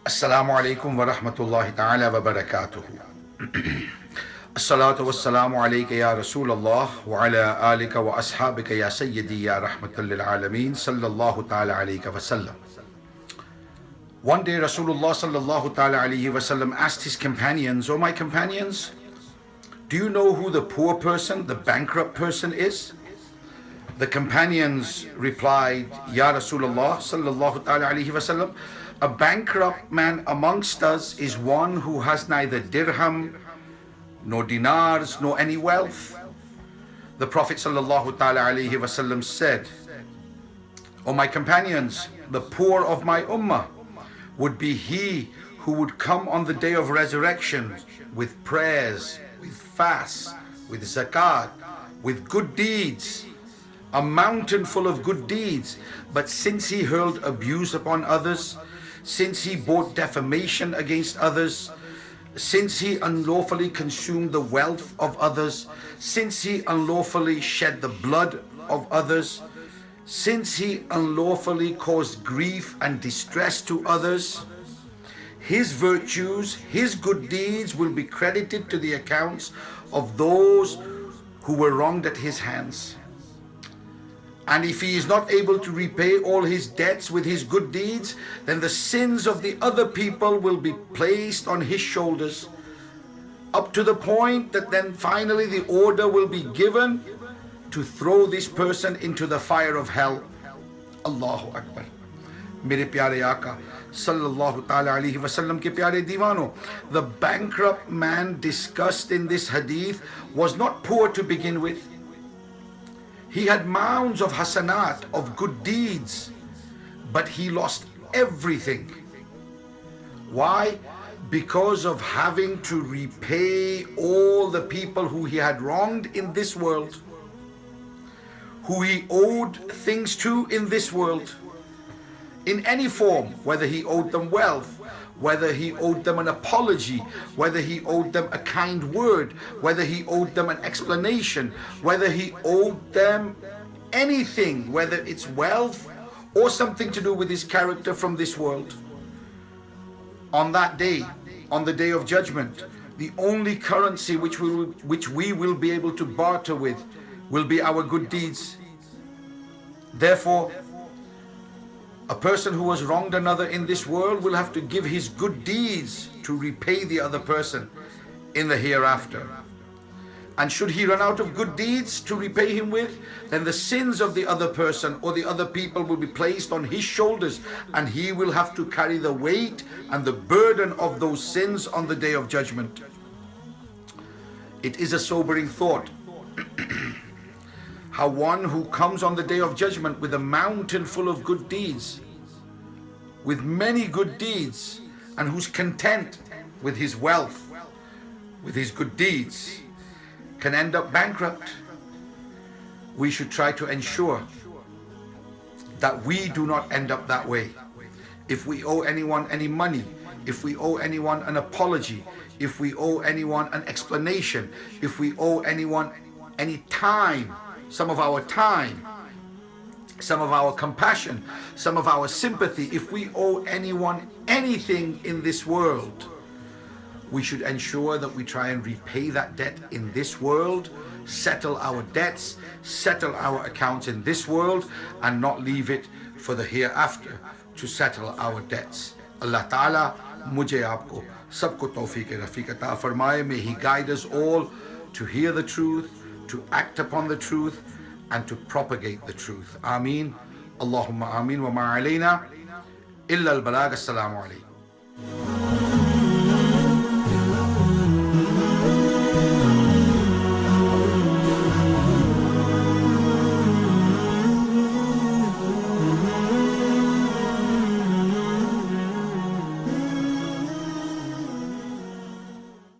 Assalamu alaikum wa rahmatullahi ta'ala wa barakatuhu. As-salatu was-salamu alayka ya Rasulallah wa ala alika wa ashabika ya Sayyidi ya rahmatan lil alameen sallallahu ta'ala alayka wa sallam. One day Rasulullah sallallahu ta'ala alayhi wa sallam asked his companions, "O my companions, do you know who the poor person, the bankrupt person is?" The companions replied, "Ya Rasulullah sallallahu ta'ala alayhi wa sallam, a bankrupt man amongst us is one who has neither dirham, nor dinars, nor any wealth." The Prophet sallallahu ta'ala alayhi wa sallam said, "O my companions, the poor of my ummah would be he who would come on the day of resurrection with prayers, with fasts, with zakat, with good deeds, a mountain full of good deeds. But since he hurled abuse upon others, since he brought defamation against others, since he unlawfully consumed the wealth of others, since he unlawfully shed the blood of others, since he unlawfully caused grief and distress to others, his virtues, his good deeds will be credited to the accounts of those who were wronged at his hands. And if he is not able to repay all his debts with his good deeds, then the sins of the other people will be placed on his shoulders, up to the point that then finally the order will be given to throw this person into the fire of hell." Allahu Akbar. Mere pyare Aqa sallallahu ta'ala alayhi wa sallam ke pyare diwano, the bankrupt man discussed in this hadith was not poor to begin with. He had mounds of hasanat, of good deeds, but he lost everything. Why? Because of having to repay all the people who he had wronged in this world, who he owed things to in this world, in any form, whether he owed them wealth, whether he owed them an apology, whether he owed them a kind word, whether he owed them an explanation, whether he owed them anything, whether it's wealth or something to do with his character from this world. On that day, on the day of judgment, the only currency which we will be able to barter with will be our good deeds. Therefore, a person who has wronged another in this world will have to give his good deeds to repay the other person in the hereafter. And should he run out of good deeds to repay him with, then the sins of the other person or the other people will be placed on his shoulders, and he will have to carry the weight and the burden of those sins on the day of judgment. It is a sobering thought how one who comes on the day of judgment with a mountain full of good deeds, with many good deeds, and who's content with his wealth, with his good deeds, can end up bankrupt. We should try to ensure that we do not end up that way. If we owe anyone any money, if we owe anyone an apology, if we owe anyone an explanation, if we owe anyone any time, some of our time, some of our compassion, some of our sympathy, if we owe anyone anything in this world, we should ensure that we try and repay that debt in this world, settle our debts, settle our accounts in this world, and not leave it for the hereafter to settle our debts. Allah Ta'ala mujhe aapko sabko tawfiq rafiq ata farmaye. May He guide us all to hear the truth, to act upon the truth, and to propagate the truth. Ameen. Allahumma ameen wa ma alayna illa al-balag. Assalamu alaykum.